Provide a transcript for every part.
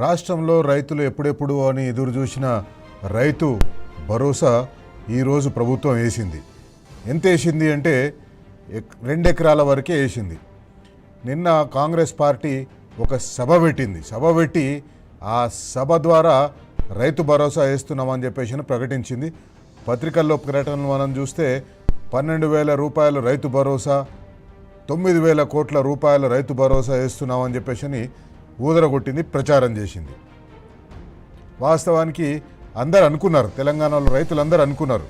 రాష్ట్రంలో రైతులు ఎప్పుడెప్పుడు అని ఎదురు చూసిన రైతు భరోసా ఈరోజు ప్రభుత్వం వేసింది. ఎంత వేసింది అంటే 2 ఎకరాల వరకే వేసింది. నిన్న కాంగ్రెస్ పార్టీ ఒక సభ పెట్టి ఆ సభ ద్వారా రైతు భరోసా వేస్తున్నామని చెప్పేసి ప్రకటించింది. పత్రికల్లో ప్రకటనలు మనం చూస్తే 12,000 రూపాయలు రైతు భరోసా, 9,000 కోట్ల రూపాయల రైతు భరోసా వేస్తున్నామని చెప్పేసి ఊదరగొట్టింది, ప్రచారం చేసింది. వాస్తవానికి అందరు అనుకున్నారు, తెలంగాణలో రైతులందరూ అనుకున్నారు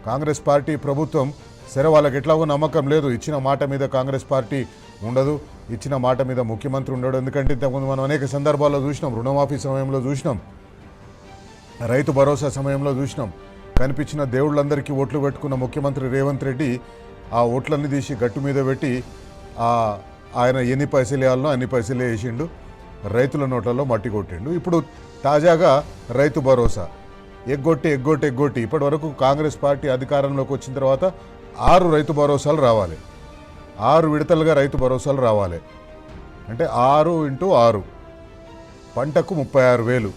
కాంగ్రెస్ పార్టీ ప్రభుత్వం సరే వాళ్ళకి ఎట్లాగో నమ్మకం లేదు, ఇచ్చిన మాట మీద కాంగ్రెస్ పార్టీ ఉండదు, ఇచ్చిన మాట మీద ముఖ్యమంత్రి ఉండడు. ఎందుకంటే ఇంతకుముందు మనం అనేక సందర్భాల్లో చూసినాం, రుణమాఫీ సమయంలో చూసినాం, రైతు భరోసా సమయంలో చూసినాం. కనిపించిన దేవుళ్ళందరికీ ఓట్లు పెట్టుకున్న ముఖ్యమంత్రి రేవంత్ రెడ్డి ఆ ఓట్లన్నీ తీసి గట్టు మీద పెట్టి ఆయన ఎన్ని పైసలు వేయాలనో అన్ని పైసలు వేసిండు, రైతుల నోట్లలో మట్టి కొట్టిండు. ఇప్పుడు తాజాగా రైతు భరోసా ఎగ్గొట్టి ఇప్పటి వరకు కాంగ్రెస్ పార్టీ అధికారంలోకి వచ్చిన తర్వాత 6 రైతు భరోసాలు రావాలి, 6 విడతలుగా రైతు భరోసాలు రావాలి. అంటే 6 × 6 పంటకు 36,000,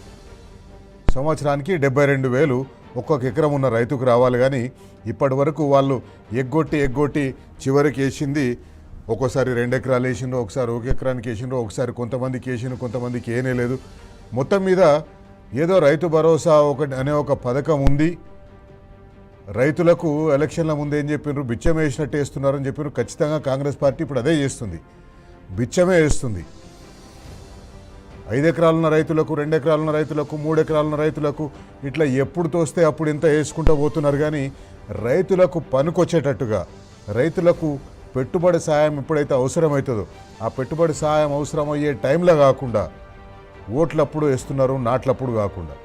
సంవత్సరానికి 72,000 ఒక్కొక్క ఎకరం ఉన్న రైతుకు రావాలి. కానీ ఇప్పటి వరకు వాళ్ళు ఎగ్గొట్టి చివరికి వేసింది ఒక్కోసారి 2 ఎకరాలు వేసిండ్రు, ఒకసారి 1 ఎకరానికి వేసిండ్రు, ఒకసారి కొంతమందికి వేసిండ్రు, కొంతమందికి ఏనే లేదు. మొత్తం మీద ఏదో రైతు భరోసా అనే ఒక పథకం ఉంది, రైతులకు ఎలక్షన్ల ముందు ఏం చెప్పినారు, బిచ్చం వేసినట్టు వేస్తున్నారని చెప్పారు. ఖచ్చితంగా కాంగ్రెస్ పార్టీ ఇప్పుడు అదే చేస్తుంది, బిచ్చమే వేస్తుంది. 5 ఎకరాలున్న రైతులకు, 2 ఎకరాలున్న రైతులకు, 3 ఎకరాలున్న రైతులకు ఇట్లా ఎప్పుడు తోస్తే అప్పుడు ఇంత వేసుకుంటూ పోతున్నారు. కానీ రైతులకు పనికొచ్చేటట్టుగా, రైతులకు పెట్టుబడి సాయం ఎప్పుడైతే అవసరమవుతుందో ఆ పెట్టుబడి సాయం అవసరమయ్యే టైంలో కాకుండా ఓట్లప్పుడు వేస్తున్నారు, నాట్లప్పుడు కాకుండా.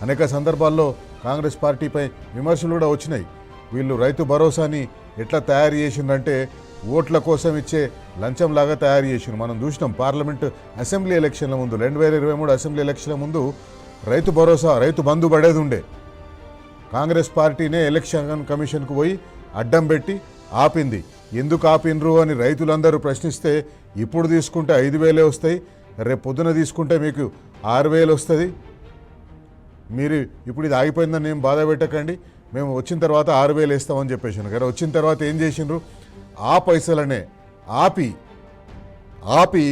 అనేక సందర్భాల్లో కాంగ్రెస్ పార్టీపై విమర్శలు కూడా వచ్చినాయి. వీళ్ళు రైతు భరోసాని ఎట్లా తయారు చేసిందంటే ఓట్ల కోసం ఇచ్చే లంచంలాగా తయారు చేసిండు. మనం చూసినాం పార్లమెంటు అసెంబ్లీ ఎలక్షన్ల ముందు, 2023 అసెంబ్లీ ఎలక్షన్ల ముందు రైతు భరోసా, రైతు బంధు పడేది ఉండే. కాంగ్రెస్ పార్టీనే ఎలక్షన్ కమిషన్కు పోయి అడ్డం పెట్టి ఆపింది. ఎందుకు ఆపినరు అని రైతులందరూ ప్రశ్నిస్తే, ఇప్పుడు తీసుకుంటే 5,000 వస్తాయి, రేపు పొద్దున తీసుకుంటే మీకు 6,000 వస్తుంది, మీరు ఇప్పుడు ఇది ఆగిపోయిందని ఏం బాధ పెట్టకండి, మేము వచ్చిన తర్వాత 6,000 వేస్తామని చెప్పేసాను. కానీ వచ్చిన తర్వాత ఏం చేసిండ్రు, ఆ పైసలనే ఆపి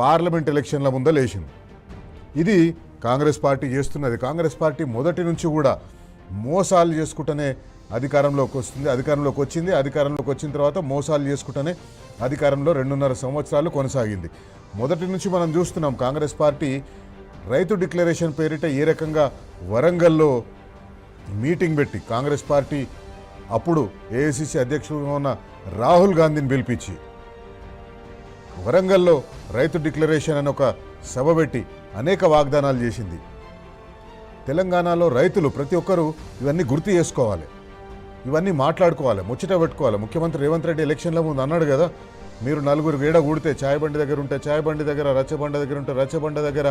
పార్లమెంట్ ఎలక్షన్ల ముందు లేచిండ్రు. ఇది కాంగ్రెస్ పార్టీ చేస్తున్నది. కాంగ్రెస్ పార్టీ మొదటి నుంచి కూడా మోసాలు చేసుకుంటూనే అధికారంలోకి వస్తుంది, అధికారంలోకి వచ్చిన తర్వాత మోసాలు చేసుకుంటూనే అధికారంలో 2.5 సంవత్సరాలు కొనసాగింది. మొదటి నుంచి మనం చూస్తున్నాం కాంగ్రెస్ పార్టీ రైతు డిక్లరేషన్ పేరిట ఏ రకంగా వరంగల్లో మీటింగ్ పెట్టి, కాంగ్రెస్ పార్టీ అప్పుడు ఏఐసిసి అధ్యక్షుడుగా ఉన్న రాహుల్ గాంధీని పిలిపించి వరంగల్లో రైతు డిక్లరేషన్ అని ఒక సభ పెట్టి అనేక వాగ్దానాలు చేసింది. తెలంగాణలో రైతులు ప్రతి ఒక్కరూ ఇవన్నీ గుర్తు చేసుకోవాలి, ఇవన్నీ మాట్లాడుకోవాలి, ముచ్చట పెట్టుకోవాలి. ముఖ్యమంత్రి రేవంత్ రెడ్డి ఎలక్షన్ల ముందు అన్నాడు కదా, మీరు 4 ఏడ కూడితే చాయబండి దగ్గర ఉంటే చాయబండి దగ్గర, రచ్చబండ దగ్గర ఉంటే రచ్చబండ దగ్గర,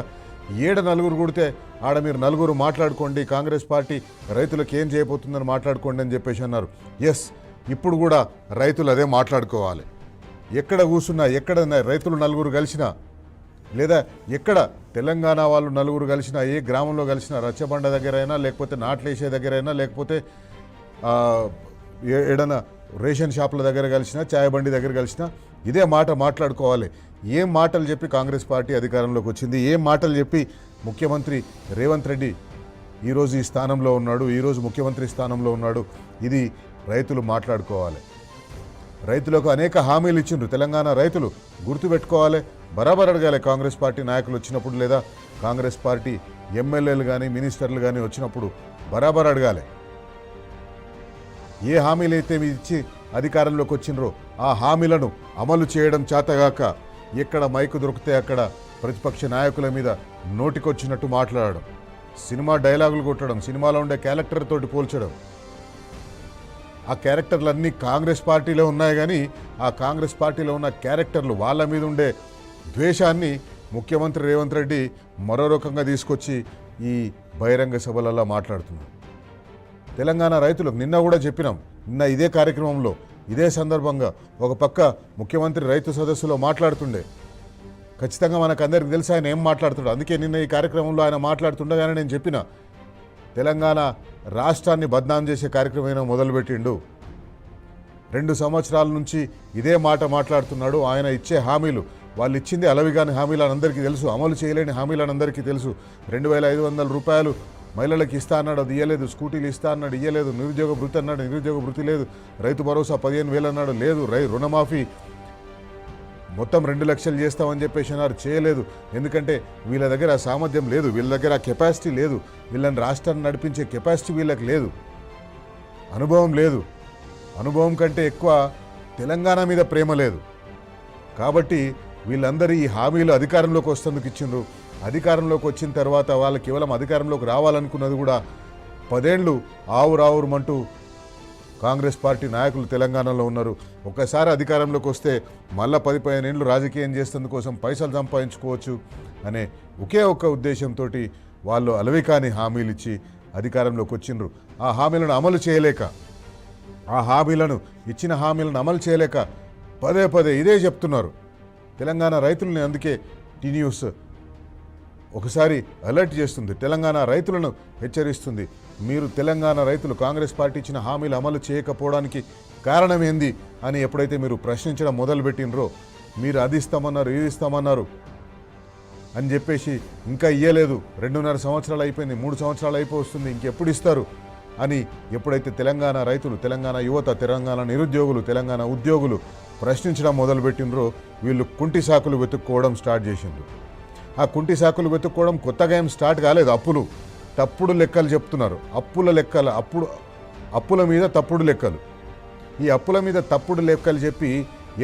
ఏడ 4 కూడితే ఆడ మీరు 4 మాట్లాడుకోండి, కాంగ్రెస్ పార్టీ రైతులకు ఏం చేయబోతుందని మాట్లాడుకోండి అని చెప్పేసి అన్నారు. ఎస్, ఇప్పుడు కూడా రైతులు అదే మాట్లాడుకోవాలి. ఎక్కడ కూర్చున్నా, ఎక్కడ రైతులు 4 కలిసినా, లేదా ఎక్కడ తెలంగాణ వాళ్ళు 4 కలిసినా, ఏ గ్రామంలో కలిసినా, రచ్చబండ దగ్గర అయినా, లేకపోతే నాట్లేసే దగ్గర అయినా, లేకపోతే ఏడన్నా రేషన్ షాపుల దగ్గర కలిసినా, చాయబండి దగ్గర కలిసినా ఇదే మాట మాట్లాడుకోవాలి. ఏం మాటలు చెప్పి కాంగ్రెస్ పార్టీ అధికారంలోకి వచ్చింది, ఏం మాటలు చెప్పి ముఖ్యమంత్రి రేవంత్ రెడ్డి ఈరోజు ఈ స్థానంలో ఉన్నాడు, ఈరోజు ముఖ్యమంత్రి స్థానంలో ఉన్నాడు, ఇది రైతులు మాట్లాడుకోవాలి. రైతులకు అనేక హామీలు ఇచ్చిండ్రు తెలంగాణ రైతులు, గుర్తుపెట్టుకోవాలి, బరాబర్ అడగాలి. కాంగ్రెస్ పార్టీ నాయకులు వచ్చినప్పుడు, లేదా కాంగ్రెస్ పార్టీ ఎమ్మెల్యేలు కానీ మినిస్టర్లు కానీ వచ్చినప్పుడు బరాబర్ అడగాలి. ఏ హామీలు అయితే ఇచ్చి అధికారంలోకి వచ్చిండ్రో ఆ హామీలను అమలు చేయడం చేతగాక, ఎక్కడ మైకు దొరికితే అక్కడ ప్రతిపక్ష నాయకుల మీద నోటికొచ్చినట్టు మాట్లాడడం, సినిమా డైలాగులు కొట్టడం, సినిమాలో ఉండే క్యారెక్టర్ తోటి పోల్చడం. ఆ క్యారెక్టర్లన్నీ కాంగ్రెస్ పార్టీలో ఉన్నాయి. కానీ ఆ కాంగ్రెస్ పార్టీలో ఉన్న క్యారెక్టర్లు, వాళ్ళ మీద ఉండే ద్వేషాన్ని ముఖ్యమంత్రి రేవంత్ రెడ్డి మరో రకంగా తీసుకొచ్చి ఈ బహిరంగ సభలలో మాట్లాడుతున్నారు. తెలంగాణ రైతులకు నిన్న కూడా చెప్పినాం, నిన్న ఇదే కార్యక్రమంలో ఇదే సందర్భంగా ఒక పక్క ముఖ్యమంత్రి రైతు సదస్సులో మాట్లాడుతుండే, ఖచ్చితంగా మనకు అందరికీ తెలుసు ఆయన ఏం మాట్లాడుతున్నాడు. అందుకే నిన్న ఈ కార్యక్రమంలో ఆయన మాట్లాడుతుండగానే నేను చెప్పిన, తెలంగాణ రాష్ట్రాన్ని బద్నాం చేసే కార్యక్రమం మొదలుపెట్టిండు. 2 సంవత్సరాల నుంచి ఇదే మాట మాట్లాడుతున్నాడు. ఆయన ఇచ్చే హామీలు, వాళ్ళు ఇచ్చింది అలవిగాని హామీలు అని అందరికీ తెలుసు, అమలు చేయలేని హామీలు అని అందరికీ తెలుసు. 2500 రూపాయలు మహిళలకు ఇస్తా అన్నాడు, అది ఇయ్యలేదు. స్కూటీలు ఇస్తా అన్నాడు, ఇయ్యలేదు. నిరుద్యోగ భృతి అన్నాడు, నిరుద్యోగ భృతి లేదు. రైతు భరోసా 15,000 అన్నాడు, లేదు. రుణమాఫీ మొత్తం 2 లక్షలు చేస్తామని చెప్పేసి అన్నారు, చేయలేదు. ఎందుకంటే వీళ్ళ దగ్గర సామర్థ్యం లేదు, వీళ్ళ దగ్గర కెపాసిటీ లేదు, వీళ్ళని రాష్ట్రాన్ని నడిపించే కెపాసిటీ వీళ్ళకి లేదు, అనుభవం లేదు. అనుభవం కంటే ఎక్కువ తెలంగాణ మీద ప్రేమ లేదు. కాబట్టి వీళ్ళందరూ ఈ హామీలు అధికారంలోకి వస్తేందుకు ఇచ్చిండ్రు. అధికారంలోకి వచ్చిన తర్వాత వాళ్ళు కేవలం అధికారంలోకి రావాలనుకున్నది కూడా 10 ఏళ్ళు ఆవురావురమంటూ కాంగ్రెస్ పార్టీ నాయకులు తెలంగాణలో ఉన్నారు. ఒక్కసారి అధికారంలోకి వస్తే మళ్ళీ 10-15 ఏళ్ళు రాజకీయం చేసేందుకోసం పైసలు సంపాదించుకోవచ్చు అనే ఒకే ఒక్క ఉద్దేశంతో వాళ్ళు అలవికాని హామీలు ఇచ్చి అధికారంలోకి వచ్చిండ్రు. ఆ హామీలను అమలు చేయలేక, ఇచ్చిన హామీలను అమలు చేయలేక పదే ఇదే చెప్తున్నారు తెలంగాణ రైతులని. అందుకే టీ న్యూస్ ఒకసారి అలర్ట్ చేస్తుంది, తెలంగాణ రైతులను హెచ్చరిస్తుంది. మీరు తెలంగాణ రైతులు కాంగ్రెస్ పార్టీ ఇచ్చిన హామీలు అమలు చేయకపోవడానికి కారణం ఏంది అని ఎప్పుడైతే మీరు ప్రశ్నించడం మొదలుపెట్టినరో, మీరు అది ఇస్తామన్నారు, ఇది ఇస్తామన్నారు అని చెప్పేసి ఇంకా ఇయ్యలేదు, 2.5 సంవత్సరాలు అయిపోయింది, 3 సంవత్సరాలు అయిపోతుంది, ఇంకెప్పుడు ఇస్తారు అని ఎప్పుడైతే తెలంగాణ రైతులు, తెలంగాణ యువత, తెలంగాణ నిరుద్యోగులు, తెలంగాణ ఉద్యోగులు ప్రశ్నించడం మొదలుపెట్టినరో, వీళ్ళు కుంటి సాకులు వెతుక్కోవడం స్టార్ట్ చేసిండ్రు. ఆ కుంటి సాకులు వెతుక్కోవడం కొత్తగా ఏం స్టార్ట్ కాలేదు. తప్పుడు లెక్కలు చెప్తున్నారు. అప్పుల మీద తప్పుడు లెక్కలు. ఈ అప్పుల మీద తప్పుడు లెక్కలు చెప్పి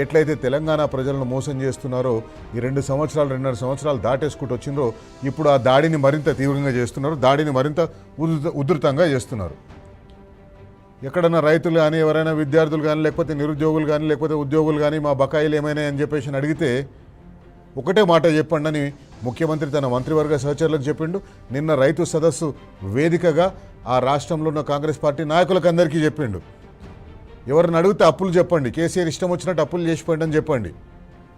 ఎట్లయితే తెలంగాణ ప్రజలను మోసం చేస్తున్నారో, ఈ 2 సంవత్సరాలు 2.5 సంవత్సరాలు దాటేసుకుంటూ వచ్చిందో, ఇప్పుడు ఆ దాడిని మరింత తీవ్రంగా చేస్తున్నారు, దాడిని మరింత ఉధృతంగా చేస్తున్నారు. ఎక్కడన్నా రైతులు కానీ, ఎవరైనా విద్యార్థులు కానీ, లేకపోతే నిరుద్యోగులు కానీ, లేకపోతే ఉద్యోగులు కానీ మా బకాయిలు ఏమైనా అని చెప్పేసి అడిగితే ఒకటే మాట చెప్పండి అని ముఖ్యమంత్రి తన మంత్రివర్గ సహచరులకు చెప్పిండు. నిన్న రైతు సదస్సు వేదికగా ఆ రాష్ట్రంలో ఉన్న కాంగ్రెస్ పార్టీ నాయకులకు అందరికీ చెప్పిండు, ఎవరిని అడిగితే అప్పులు చెప్పండి, కేసీఆర్ ఇష్టం వచ్చినట్టు అప్పులు చేసిపోయింది అని చెప్పండి.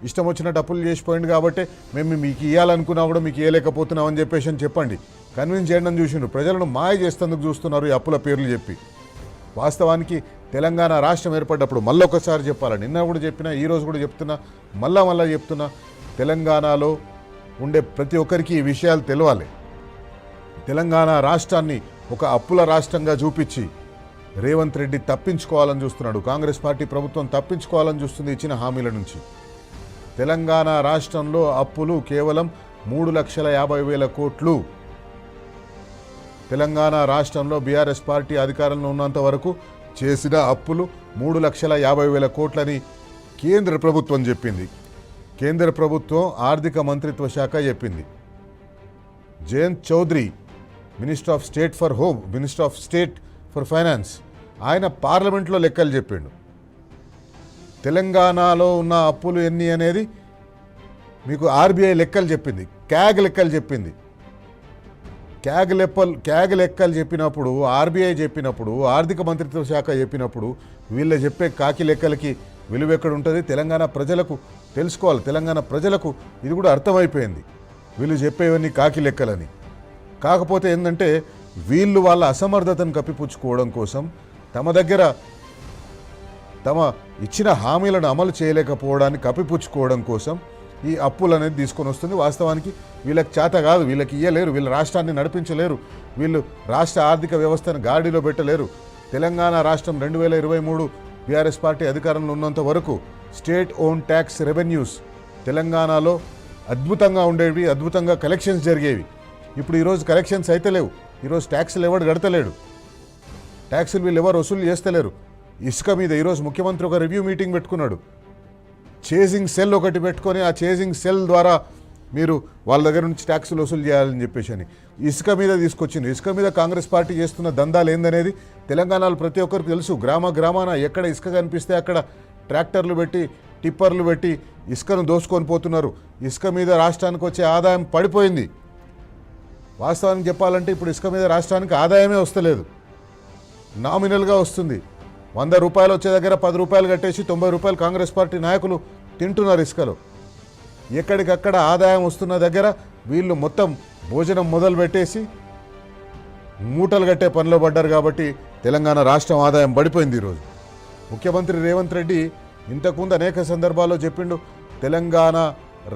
ఇష్టం వచ్చినట్టు అప్పులు చేసిపోయింది కాబట్టి మేము మీకు ఇవ్వాలనుకున్నా కూడా మీకు ఇవ్వలేకపోతున్నాం అని చెప్పేసి అని చెప్పండి. కన్విన్స్ చేయడం చూసిండు. ప్రజలను మాయ చేస్తేందుకు చూస్తున్నారు ఈ అప్పుల పేర్లు చెప్పి. వాస్తవానికి తెలంగాణ రాష్ట్రం ఏర్పడ్డప్పుడు మళ్ళొకసారి చెప్పాలి, నిన్న కూడా చెప్పినా, ఈరోజు కూడా చెప్తున్నా, మళ్ళా చెప్తున్నా, తెలంగాణలో ఉండే ప్రతి ఒక్కరికి ఈ విషయాలు తెలవాలి. తెలంగాణ రాష్ట్రాన్ని ఒక అప్పుల రాష్ట్రంగా చూపించి రేవంత్ రెడ్డి తప్పించుకోవాలని చూస్తున్నాడు. కాంగ్రెస్ పార్టీ ప్రభుత్వం తప్పించుకోవాలని చూస్తుంది ఇచ్చిన హామీల నుంచి. తెలంగాణ రాష్ట్రంలో అప్పులు కేవలం 3,50,000 కోట్లు. తెలంగాణ రాష్ట్రంలో బీఆర్ఎస్ పార్టీ అధికారంలో ఉన్నంత వరకు చేసిన అప్పులు 3,50,000 కోట్లని కేంద్ర ప్రభుత్వం చెప్పింది. కేంద్ర ప్రభుత్వం ఆర్థిక మంత్రిత్వ శాఖ చెప్పింది. Jayant Chaudhary, minister of state for finance, ఆయన పార్లమెంట్లో లెక్కలు చెప్పిండు. తెలంగాణలో ఉన్న అప్పులు ఎన్ని అనేది మీకు ఆర్బీఐ లెక్కలు చెప్పింది, క్యాగ్ లెక్కలు చెప్పింది. క్యాగ్ లెక్కలు చెప్పినప్పుడు, ఆర్బీఐ చెప్పినప్పుడు, ఆర్థిక మంత్రిత్వ శాఖ చెప్పినప్పుడు వీళ్ళు చెప్పే కాకి లెక్కలకి విలువ ఎక్కడ ఉంటుంది? తెలంగాణ ప్రజలకు తెలుసుకోవాలి. తెలంగాణ ప్రజలకు ఇది కూడా అర్థమైపోయింది, వీళ్ళు చెప్పేవన్నీ కాకి లెక్కలని. కాకపోతే ఏంటంటే వీళ్ళు వాళ్ళ అసమర్థతను కప్పిపుచ్చుకోవడం కోసం, తమ ఇచ్చిన హామీలను అమలు చేయలేకపోవడాన్ని కప్పిపుచ్చుకోవడం కోసం ఈ అప్పులు అనేది తీసుకొని వస్తుంది. వాస్తవానికి వీళ్ళకి చేత కాదు, వీళ్ళకి ఇయ్యలేరు, వీళ్ళ రాష్ట్రాన్ని నడిపించలేరు, వీళ్ళు రాష్ట్ర ఆర్థిక వ్యవస్థను గాడిలో పెట్టలేరు. తెలంగాణ రాష్ట్రం 2023 బీఆర్ఎస్ పార్టీ అధికారంలో ఉన్నంత వరకు స్టేట్ ఓన్ ట్యాక్స్ రెవెన్యూస్ తెలంగాణలో అద్భుతంగా ఉండేవి, అద్భుతంగా కలెక్షన్స్ జరిగేవి. ఇప్పుడు ఈరోజు కలెక్షన్స్ అయితే లేవు. ఈరోజు ట్యాక్సులు ఎవరు కడతలేడు, ట్యాక్సులు వీళ్ళు ఎవరు వసూలు చేస్తలేరు. ఇసుక మీద ఈరోజు ముఖ్యమంత్రి ఒక రివ్యూ మీటింగ్ పెట్టుకున్నాడు. చేజింగ్ సెల్ ఒకటి పెట్టుకొని ఆ చేజింగ్ సెల్ ద్వారా మీరు వాళ్ళ దగ్గర నుంచి ట్యాక్సులు వసూలు చేయాలని చెప్పేసి అని ఇసుక మీద తీసుకొచ్చింది. ఇసుక మీద కాంగ్రెస్ పార్టీ చేస్తున్న దందాలు ఏందనేది తెలంగాణలో ప్రతి ఒక్కరికి తెలుసు. గ్రామాన ఎక్కడ ఇసుక కనిపిస్తే అక్కడ ట్రాక్టర్లు పెట్టి, టిప్పర్లు పెట్టి ఇసుకను దోసుకొని పోతున్నారు. ఇసుక మీద రాష్ట్రానికి వచ్చే ఆదాయం పడిపోయింది. వాస్తవానికి చెప్పాలంటే ఇప్పుడు ఇసుక మీద రాష్ట్రానికి ఆదాయమే వస్తలేదు, నామినల్గా వస్తుంది. 100 రూపాయలు వచ్చే దగ్గర 10 రూపాయలు కట్టేసి 90 రూపాయలు కాంగ్రెస్ పార్టీ నాయకులు తింటున్నారు ఇసుకలో. ఎక్కడికక్కడ ఆదాయం వస్తున్న దగ్గర వీళ్ళు మొత్తం భోజనం మొదలు పెట్టేసి మూటలు కట్టే పనిలో పడ్డారు. కాబట్టి తెలంగాణ రాష్ట్రం ఆదాయం పడిపోయింది. ఈరోజు ముఖ్యమంత్రి రేవంత్ రెడ్డి ఇంతకుముందు అనేక సందర్భాల్లో చెప్పిండు, తెలంగాణ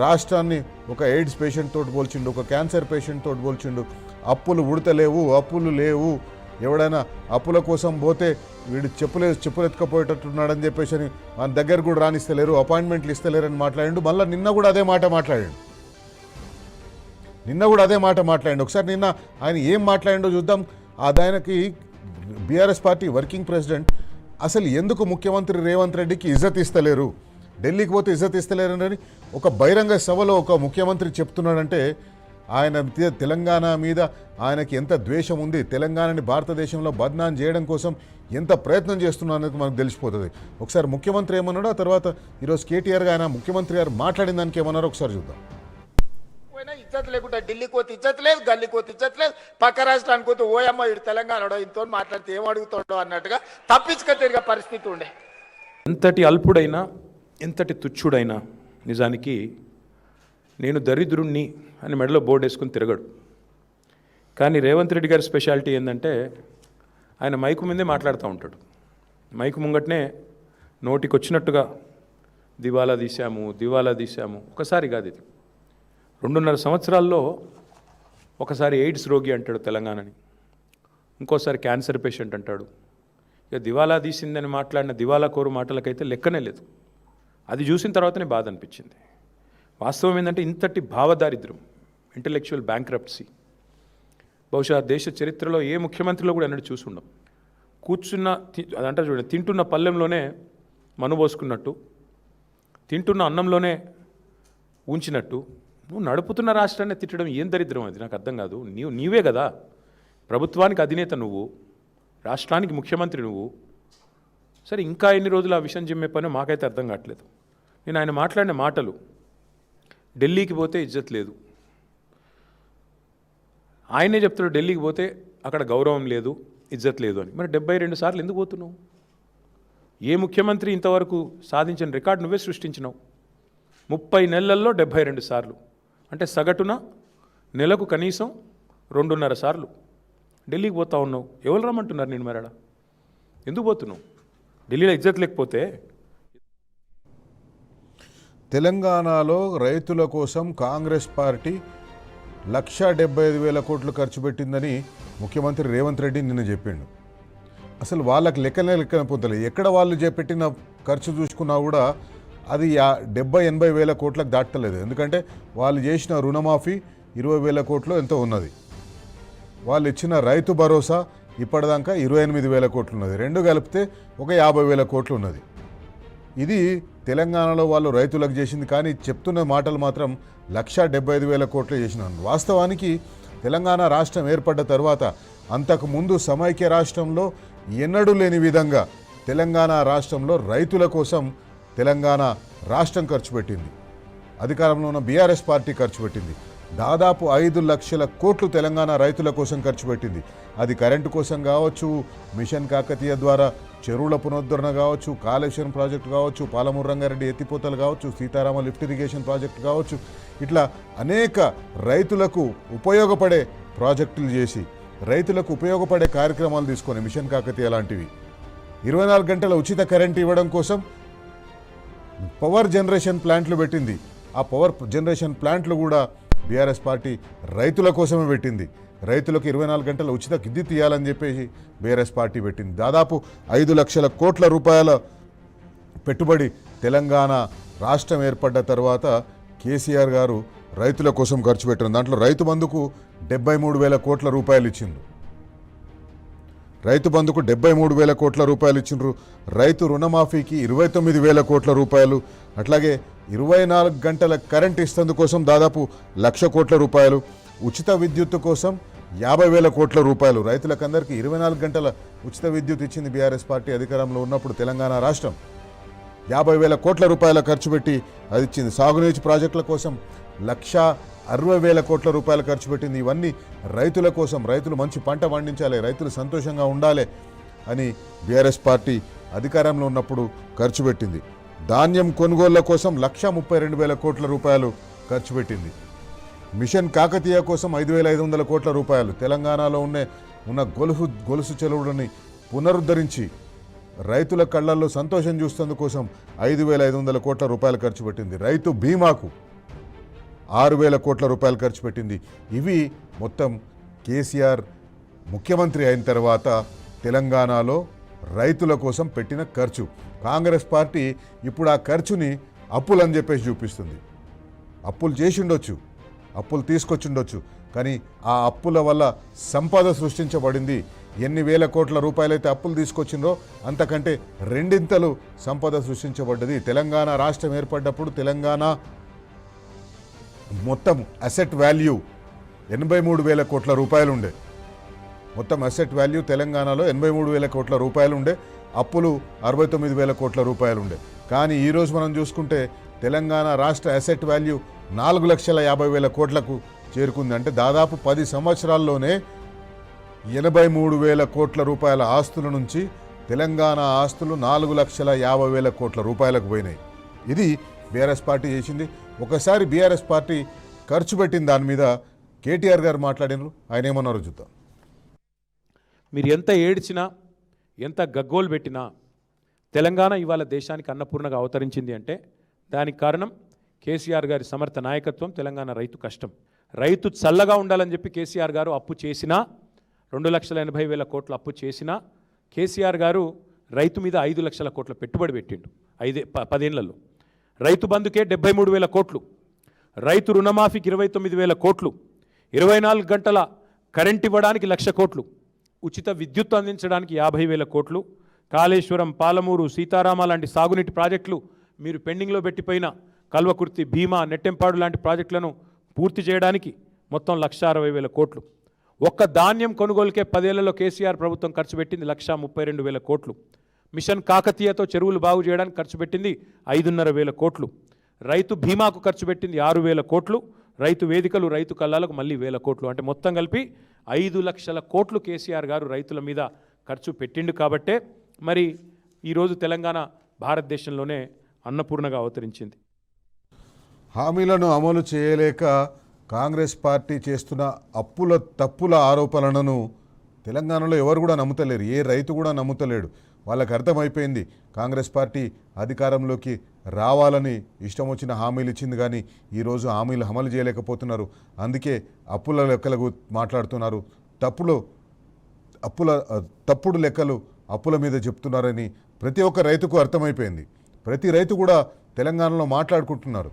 రాష్ట్రాన్ని ఒక ఎయిడ్స్ పేషెంట్ తోటి పోల్చిండు, ఒక క్యాన్సర్ పేషెంట్ తోటి పోల్చిండు. అప్పులు ఉడతలేవు, అప్పులు లేవు, ఎవడైనా అప్పుల కోసం పోతే వీడు చెప్పులు ఎత్తుకపోయేటట్టున్నాడని చెప్పేసి అని మన దగ్గర కూడా రానిస్తలేరు, అపాయింట్మెంట్లు ఇస్తలేరని మాట్లాడిండు. మళ్ళీ నిన్న కూడా అదే మాట మాట్లాడిండు. ఒకసారి నిన్న ఆయన ఏం మాట్లాడిండో చూద్దాం. ఆయనకి బీఆర్ఎస్ పార్టీ వర్కింగ్ ప్రెసిడెంట్ అసలు ఎందుకు ముఖ్యమంత్రి రేవంత్ రెడ్డికి ఇజ్జత్ ఇస్తలేరు, ఢిల్లీకి పోతే ఇజ్జత్ ఇస్తలేరని ఒక బహిరంగ సభలో ఒక ముఖ్యమంత్రి చెప్తున్నాడంటే ఆయన తెలంగాణ మీద ఆయనకి ఎంత ద్వేషం ఉంది, తెలంగాణని భారతదేశంలో బద్నాం చేయడం కోసం ఎంత ప్రయత్నం చేస్తున్నారనేది మనకు తెలిసిపోతుంది. ఒకసారి ముఖ్యమంత్రి ఏమన్నాడో, ఆ తర్వాత ఈరోజు కేటీఆర్ ఆయన ముఖ్యమంత్రి గారు మాట్లాడిన దానికి ఏమన్నారో ఒకసారి చూద్దాం. ఇజ్జత్ లేకుండా ఢిల్లీకి పోతే ఇజ్జత్ లేదు, గల్లీకి పోతే ఇజ్జత్ లేదు, పక్క రాష్ట్రానికి పోతే ఓయమ్మ ఇటు తెలంగాణలో ఇంతో మాట్లాడితే ఏం అడుగుతాడో అన్నట్టుగా తప్పించుక తిరిగే పరిస్థితి ఉండే. ఎంతటి అల్పుడైనా ఎంతటి తుచ్చుడైనా నిజానికి నేను దరిద్రుణ్ణి అని మెడలో బోర్డు వేసుకుని తిరగడు. కానీ రేవంత్ రెడ్డి గారి స్పెషాలిటీ ఏంటంటే ఆయన మైకు ముందే మాట్లాడుతూ ఉంటాడు. మైకు ముంగట్నే నోటికి వచ్చినట్టుగా దివాలా తీశాము. ఒకసారి కాదు, ఇది 2.5 సంవత్సరాల్లో ఒకసారి ఎయిడ్స్ రోగి అంటాడు తెలంగాణని, ఇంకోసారి క్యాన్సర్ పేషెంట్ అంటాడు. ఇక దివాలా తీసిందని మాట్లాడిన దివాలా కోరు మాటలకైతే లెక్కనే లేదు. అది చూసిన తర్వాతనే బాధ అనిపించింది. వాస్తవం ఏంటంటే ఇంతటి భావదారిద్ర్యం, ఇంటలెక్చువల్ బ్యాంక్రప్సీ బహుశా దేశ చరిత్రలో ఏ ముఖ్యమంత్రిలో కూడా అన్నట్టు చూసుండం. కూర్చున్న అదంటే చూడండి, తింటున్న పళ్ళెంలోనే మనుబోసుకున్నట్టు, తింటున్న అన్నంలోనే ఉంచినట్టు నువ్వు నడుపుతున్న రాష్ట్రాన్ని తిట్టడం ఏం దరిద్రం? అది నాకు అర్థం కాదు. నీవే కదా ప్రభుత్వానికి అధినేత, నువ్వు రాష్ట్రానికి ముఖ్యమంత్రి నువ్వు. సరే, ఇంకా ఎన్ని రోజులు ఆ విషయం చెప్పే పని మాకైతే అర్థం కావట్లేదు. నేను ఆయన మాట్లాడిన మాటలు, ఢిల్లీకి పోతే ఇజ్జత్ లేదు, ఆయనే చెప్తాడు ఢిల్లీకి పోతే అక్కడ గౌరవం లేదు, ఇజ్జత్ లేదు అని. మరి 72 సార్లు ఎందుకు పోతున్నావు? ఏ ముఖ్యమంత్రి ఇంతవరకు సాధించిన రికార్డు నువ్వే సృష్టించినావు. 30 నెలల్లో 72 సార్లు అంటే సగటున నెలకు కనీసం 2.5 సార్లు ఢిల్లీకి పోతా ఉన్నావు. ఎవరు రమ్మంటున్నారు నేను? మరడా ఎందుకు పోతున్నావు? ఢిల్లీలో ఇజ్జత్ లేకపోతే. తెలంగాణలో రైతుల కోసం కాంగ్రెస్ పార్టీ 1,75,000 కోట్లు ఖర్చు పెట్టిందని ముఖ్యమంత్రి రేవంత్ రెడ్డి నిన్న చెప్పిండు. అసలు వాళ్ళకి లెక్కన పొందలేదు. ఎక్కడ వాళ్ళు పెట్టిన ఖర్చు చూసుకున్నా కూడా అది 70-80 వేల కోట్లకు దాటలేదు. ఎందుకంటే వాళ్ళు చేసిన రుణమాఫీ 20,000 కోట్లు ఎంతో ఉన్నది. వాళ్ళు ఇచ్చిన రైతు భరోసా ఇప్పటిదాకా 28,000 కోట్లు ఉన్నది. రెండు కలిపితే ఒక 50,000 కోట్లు ఉన్నది. ఇది తెలంగాణలో వాళ్ళు రైతులకు చేసింది. కానీ చెప్తున్న మాటలు మాత్రం 1,75,000 కోట్లు చేసినాను. వాస్తవానికి తెలంగాణ రాష్ట్రం ఏర్పడ్డ తర్వాత అంతకుముందు సమైక్య రాష్ట్రంలో ఎన్నడూ లేని విధంగా తెలంగాణ రాష్ట్రంలో రైతుల కోసం తెలంగాణ రాష్ట్రం ఖర్చు పెట్టింది. అధికారంలో ఉన్న బీఆర్ఎస్ పార్టీ ఖర్చు పెట్టింది. దాదాపు 5 లక్షల కోట్లు తెలంగాణ రైతుల కోసం ఖర్చు పెట్టింది. అది కరెంటు కోసం కావచ్చు, మిషన్ కాకతీయ ద్వారా చెరువుల పునరుద్ధరణ కావచ్చు, కాళేశ్వరం ప్రాజెక్టు కావచ్చు, పాలమూరు రంగారెడ్డి ఎత్తిపోతలు కావచ్చు, సీతారామ లిఫ్ట్ ఇరిగేషన్ ప్రాజెక్టు కావచ్చు, ఇట్లా అనేక రైతులకు ఉపయోగపడే ప్రాజెక్టులు చేసి రైతులకు ఉపయోగపడే కార్యక్రమాలు తీసుకొని మిషన్ కాకతీయ లాంటివి 24 గంటల ఉచిత కరెంటు ఇవ్వడం కోసం పవర్ జనరేషన్ ప్లాంట్లు పెట్టింది. ఆ పవర్ జనరేషన్ ప్లాంట్లు కూడా బీఆర్ఎస్ పార్టీ రైతుల కోసమే పెట్టింది. రైతులకు 24 గంటల ఉచిత విద్యుత్ ఇవ్వాలని చెప్పేసి బీఆర్ఎస్ పార్టీ పెట్టింది. దాదాపు 5 లక్షల కోట్ల రూపాయల పెట్టుబడి తెలంగాణ రాష్ట్రం ఏర్పడ్డ తర్వాత కేసీఆర్ గారు రైతుల కోసం ఖర్చు పెట్టిన దాంట్లో రైతు బంధుకు 73,000 కోట్ల రూపాయలు ఇచ్చిండ్రు. రైతు బంధుకు 73,000 కోట్ల రూపాయలు ఇచ్చిండ్రు. రైతు రుణమాఫీకి 29,000 కోట్ల రూపాయలు, అట్లాగే 24 గంటల కరెంట్ ఇస్తందుకోసం దాదాపు 1,00,000 కోట్ల రూపాయలు, ఉచిత విద్యుత్తు కోసం 50,000 కోట్ల రూపాయలు. రైతులకందరికీ 24 గంటల ఉచిత విద్యుత్ ఇచ్చింది బీఆర్ఎస్ పార్టీ అధికారంలో ఉన్నప్పుడు తెలంగాణ రాష్ట్రం. 50,000 కోట్ల రూపాయల ఖర్చు పెట్టి అది ఇచ్చింది. సాగునీటి ప్రాజెక్టుల కోసం 1,60,000 కోట్ల రూపాయలు ఖర్చు పెట్టింది. ఇవన్నీ రైతుల కోసం, రైతులు మంచి పంట పండించాలి, రైతులు సంతోషంగా ఉండాలి అని బీఆర్ఎస్ పార్టీ అధికారంలో ఉన్నప్పుడు ఖర్చు పెట్టింది. ధాన్యం కొనుగోళ్ల కోసం 1,32,000 కోట్ల రూపాయలు ఖర్చు పెట్టింది. మిషన్ కాకతీయ కోసం 5,500 కోట్ల రూపాయలు. తెలంగాణలో ఉన్న గొలుసు చెరువులని పునరుద్ధరించి రైతుల కళ్ళల్లో సంతోషం చూసేందుకోసం 5,500 కోట్ల రూపాయలు ఖర్చు పెట్టింది. రైతు బీమాకు 6,000 కోట్ల రూపాయలు ఖర్చు పెట్టింది. ఇవి మొత్తం కేసీఆర్ ముఖ్యమంత్రి అయిన తర్వాత తెలంగాణలో రైతుల కోసం పెట్టిన ఖర్చు. కాంగ్రెస్ పార్టీ ఇప్పుడు ఆ ఖర్చుని అప్పులని చెప్పేసి చూపిస్తుంది. అప్పులు చేసి ఉండొచ్చు, అప్పులు తీసుకొచ్చిండొచ్చు, కానీ ఆ అప్పుల వల్ల సంపద సృష్టించబడింది. ఎన్ని వేల కోట్ల రూపాయలైతే అప్పులు తీసుకొచ్చిందో అంతకంటే రెండింతలు సంపద సృష్టించబడ్డది. తెలంగాణ రాష్ట్రం ఏర్పడ్డప్పుడు తెలంగాణ మొత్తం అసెట్ వాల్యూ 83,000 కోట్ల రూపాయలు ఉండే. మొత్తం అసెట్ వాల్యూ తెలంగాణలో 83,000 కోట్ల రూపాయలు ఉండే. అప్పులు 69,000 కోట్ల రూపాయలు ఉండే. కానీ ఈరోజు మనం చూసుకుంటే తెలంగాణ రాష్ట్ర అసెట్ వాల్యూ 4,50,000 కోట్లకు చేరుకుంది. అంటే దాదాపు 10 సంవత్సరాల్లోనే 83,000 కోట్ల రూపాయల ఆస్తుల నుంచి తెలంగాణ ఆస్తులు 4,50,000 కోట్ల రూపాయలకు పోయినాయి. ఇది బీఆర్ఎస్ పార్టీ చేసింది. ఒకసారి బీఆర్ఎస్ పార్టీ ఖర్చు పెట్టిన దాని మీద కేటీఆర్ గారు మాట్లాడినారు. ఆయన ఏమన్నారో చూద్దాం. మీరు ఎంత ఏడ్చినా ఎంత గగ్గోలు పెట్టినా తెలంగాణ ఇవాళ దేశానికి అన్నపూర్ణగా అవతరించింది అంటే దానికి కారణం కేసీఆర్ గారి సమర్థ నాయకత్వం, తెలంగాణ రైతు కష్టం. రైతు చల్లగా ఉండాలని చెప్పి కేసీఆర్ గారు అప్పు చేసినా 2,80,000 కోట్ల అప్పు చేసినా కేసీఆర్ గారు రైతు మీద 5 లక్షల కోట్ల పెట్టుబడి పెట్టిండు 10 ఏళ్లలో. రైతు బంధుకే 73,000 కోట్లు, రైతు రుణమాఫీకి 29,000 కోట్లు, 24 గంటల కరెంట్ ఇవ్వడానికి 1,00,000 కోట్లు, ఉచిత విద్యుత్ అందించడానికి 50,000 కోట్లు, కాళేశ్వరం, పాలమూరు, సీతారామ లాంటి సాగునీటి ప్రాజెక్టులు, మీరు పెండింగ్లో పెట్టిపోయిన కల్వకుర్తి, భీమా, నెట్టెంపాడు లాంటి ప్రాజెక్టులను పూర్తి చేయడానికి మొత్తం 1,60,000 కోట్లు. ఒక్క ధాన్యం కొనుగోలుకే 10 ఏళ్లలో కేసీఆర్ ప్రభుత్వం ఖర్చు పెట్టింది 1,32,000 కోట్లు. మిషన్ కాకతీయతో చెరువులు బాగు చేయడానికి ఖర్చు పెట్టింది 5,500 కోట్లు. రైతు బీమాకు ఖర్చు పెట్టింది 6,000 కోట్లు. రైతు వేదికలు, రైతు కల్లాలకు మళ్ళీ 1,000 కోట్లు. అంటే మొత్తం కలిపి 5 లక్షల కోట్లు కేసీఆర్ గారు రైతుల మీద ఖర్చు పెట్టిండు. కాబట్టే మరి ఈరోజు తెలంగాణ భారతదేశంలోనే అన్నపూర్ణగా అవతరించింది. హామీలను అమలు చేయలేక కాంగ్రెస్ పార్టీ చేస్తున్న తప్పుల ఆరోపణలను తెలంగాణలో ఎవరు కూడా నమ్ముతలేరు. ఏ రైతు కూడా నమ్ముతలేడు. వాళ్ళకి అర్థమైపోయింది కాంగ్రెస్ పార్టీ అధికారంలోకి రావాలని ఇష్టం వచ్చిన హామీలు ఇచ్చింది, కానీ ఈరోజు హామీలు అమలు చేయలేకపోతున్నారు. అందుకే అప్పుల లెక్కలకు మాట్లాడుతున్నారు. తప్పుడు లెక్కలు అప్పుల మీద చెప్తున్నారని ప్రతి ఒక్క రైతుకు అర్థమైపోయింది. ప్రతి రైతు కూడా తెలంగాణలో మాట్లాడుకుంటున్నారు.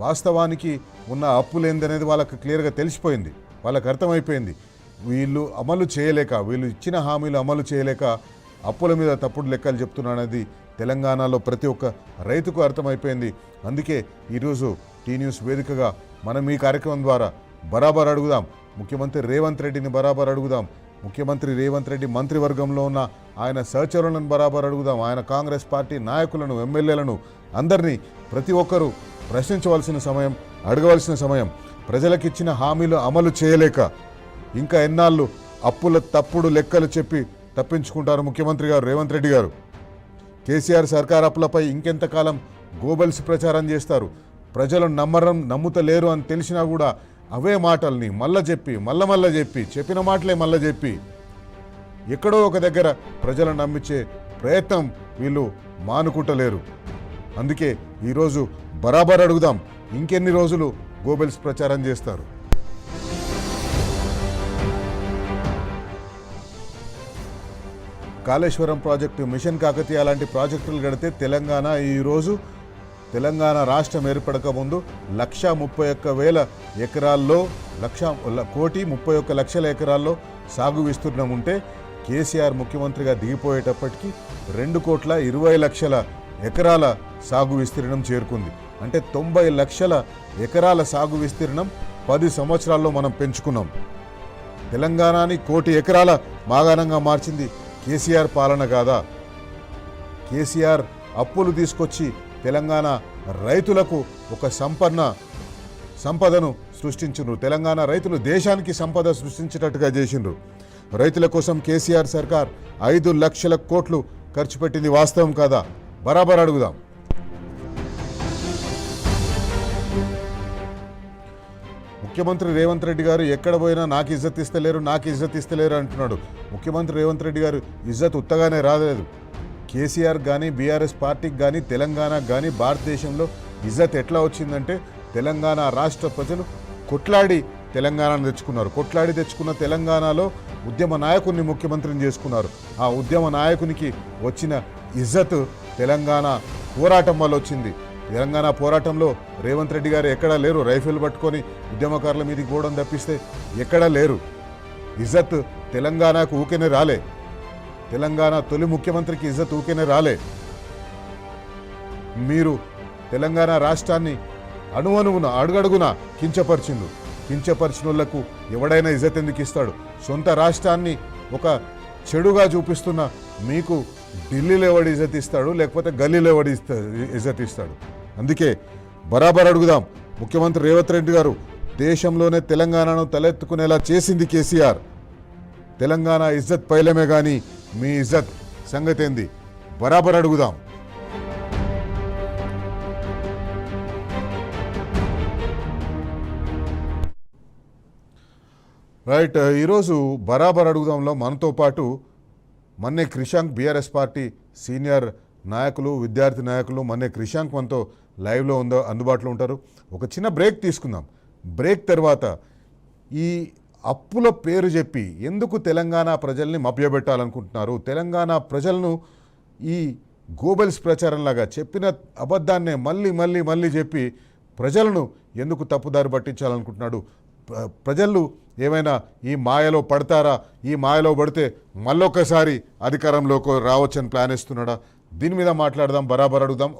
వాస్తవానికి ఉన్న అప్పులు ఏందనేది వాళ్ళకి క్లియర్గా తెలిసిపోయింది. వాళ్ళకి అర్థమైపోయింది. వీళ్ళు ఇచ్చిన హామీలు అమలు చేయలేక అప్పుల మీద తప్పుడు లెక్కలు చెప్తున్నారనేది తెలంగాణలో ప్రతి ఒక్క రైతుకు అర్థమైపోయింది. అందుకే ఈరోజు టీ న్యూస్ వేదికగా మనం ఈ కార్యక్రమం ద్వారా బరాబర్ అడుగుదాం. ముఖ్యమంత్రి రేవంత్ రెడ్డిని బరాబర్ అడుగుదాం. ముఖ్యమంత్రి రేవంత్ రెడ్డి మంత్రివర్గంలో ఉన్న ఆయన సహచరులను బరాబర్ అడుగుదాం. ఆయన కాంగ్రెస్ పార్టీ నాయకులను, ఎమ్మెల్యేలను అందరినీ ప్రతి ఒక్కరూ ప్రశ్నించవలసిన సమయం, అడగవలసిన సమయం. ప్రజలకిచ్చిన హామీలు అమలు చేయలేక ఇంకా ఎన్నాళ్ళు అప్పుల తప్పుడు లెక్కలు చెప్పి తప్పించుకుంటారు ముఖ్యమంత్రి గారు రేవంత్ రెడ్డి గారు. కేసీఆర్ సర్కార్ అప్పులపై ఇంకెంతకాలం గోబెల్స్ ప్రచారం చేస్తారు? ప్రజలు నమ్ముతలేరు అని తెలిసినా కూడా అవే మాటల్ని మళ్ళా చెప్పి చెప్పిన మాటలే మళ్ళా చెప్పి ఎక్కడో ఒక దగ్గర ప్రజలను నమ్మించే ప్రయత్నం వీళ్ళు మానుకుంటలేరు. అందుకే ఈరోజు బరాబర్ అడుగుదాం, ఇంకెన్ని రోజులు గోబెల్స్ ప్రచారం చేస్తారు? కాళేశ్వరం ప్రాజెక్టు, మిషన్ కాకతీయ లాంటి ప్రాజెక్టులు కడితే తెలంగాణ రాష్ట్రం ఏర్పడక ముందు 1,31,000 ఎకరాల్లో 1,31,00,000 ఎకరాల్లో సాగు విస్తీర్ణం ఉంటే కేసీఆర్ ముఖ్యమంత్రిగా దిగిపోయేటప్పటికీ 2,20,00,000 ఎకరాల సాగు విస్తీర్ణం చేరుకుంది. అంటే 90 లక్షల ఎకరాల సాగు విస్తీర్ణం 10 సంవత్సరాల్లో మనం పెంచుకున్నాం. తెలంగాణని 1,00,00,000 ఎకరాల మాగాణంగా మార్చింది కేసీఆర్ పాలన కాదా? కేసీఆర్ అప్పులు తీసుకొచ్చి తెలంగాణ రైతులకు ఒక సంపదను సృష్టించును. తెలంగాణ రైతులు దేశానికి సంపద సృష్టించేటట్టుగా చేసిండ్రు. రైతుల కోసం కేసీఆర్ సర్కార్ 5 లక్షల కోట్లు ఖర్చు పెట్టింది వాస్తవం కాదా? బరాబర్ అడుగుదాం. ముఖ్యమంత్రి రేవంత్ రెడ్డి గారు ఎక్కడ పోయినా నాకు ఇజ్జత్ ఇస్తలేరు అంటున్నాడు. ముఖ్యమంత్రి రేవంత్ రెడ్డి గారు ఇజ్జత్ ఉత్తగానే రాలేదు. కేసీఆర్ కానీ బీఆర్ఎస్ పార్టీకి కానీ తెలంగాణకు కానీ భారతదేశంలో ఇజ్జత్ ఎట్లా వచ్చిందంటే తెలంగాణ రాష్ట్ర ప్రజలు కొట్లాడి తెలంగాణను తెచ్చుకున్నారు. కొట్లాడి తెచ్చుకున్న తెలంగాణలో ఉద్యమ నాయకుడిని ముఖ్యమంత్రిని చేసుకున్నారు. ఆ ఉద్యమ నాయకునికి వచ్చిన ఇజ్జత్ తెలంగాణ పోరాటం వల్ల వచ్చింది. తెలంగాణ పోరాటంలో రేవంత్ రెడ్డి గారు ఎక్కడా లేరు. రైఫిల్ పట్టుకొని ఉద్యమకారుల మీదకి పోవడం తప్పిస్తే ఎక్కడా లేరు. ఇజ్జత్ తెలంగాణకు ఊకేనే రాలే. తెలంగాణ తొలి ముఖ్యమంత్రికి ఇజ్జత్ ఊకేనే రాలే. మీరు తెలంగాణ రాష్ట్రాన్ని అణువణువున అడుగడుగున కించపరిచిన వాళ్లకు ఎవడైనా ఇజ్జత్ ఎందుకు ఇస్తాడు? సొంత రాష్ట్రాన్ని ఒక చెడుగా చూపిస్తున్న మీకు ఢిల్లీలో ఎవడు ఇజ్జత్ ఇస్తాడు, లేకపోతే గల్లీలో ఎవడు ఇజ్జత్ ఇస్తాడు? అందుకే బరాబర్ అడుగుదాం. ముఖ్యమంత్రి రేవంత్ రెడ్డి గారు దేశంలోనే తెలంగాణను తలెత్తుకునేలా చేసింది కేసీఆర్. తెలంగాణ ఇజ్జత్ పైలమే కానీ మీ ఇజ్జత్ సంగతి ఏంది? బరాబర్ అడుగుదాం. రైట్, ఈరోజు బరాబర్ అడుగుదాంలో మనతో పాటు మన్నే క్రిషాంక్, బీఆర్ఎస్ పార్టీ సీనియర్ నాయకులు, విద్యార్థి నాయకులు మన్నే క్రిషాంక్ మనతో లైవ్లో అందుబాటులో ఉంటారు. ఒక చిన్న బ్రేక్ తీసుకుందాం. బ్రేక్ తర్వాత ఈ అప్పుల పేరు చెప్పి ఎందుకు తెలంగాణ ప్రజల్ని మభ్యపెట్టాలనుకుంటున్నారు? తెలంగాణ ప్రజలను ఈ గోబెల్స్ ప్రచారంలాగా చెప్పిన అబద్ధాన్నే మళ్ళీ చెప్పి ప్రజలను ఎందుకు తప్పుదారి పట్టించాలనుకుంటున్నాడు? ప్రజలు ఏమైనా ఈ మాయలో పడతారా? ఈ మాయలో పడితే మళ్ళొకసారి అధికారంలోకి రావచ్చని ప్లాన్ వేస్తున్నాడా? దీని మీద మాట్లాడదాం, బరాబర్ అడుగుదాం.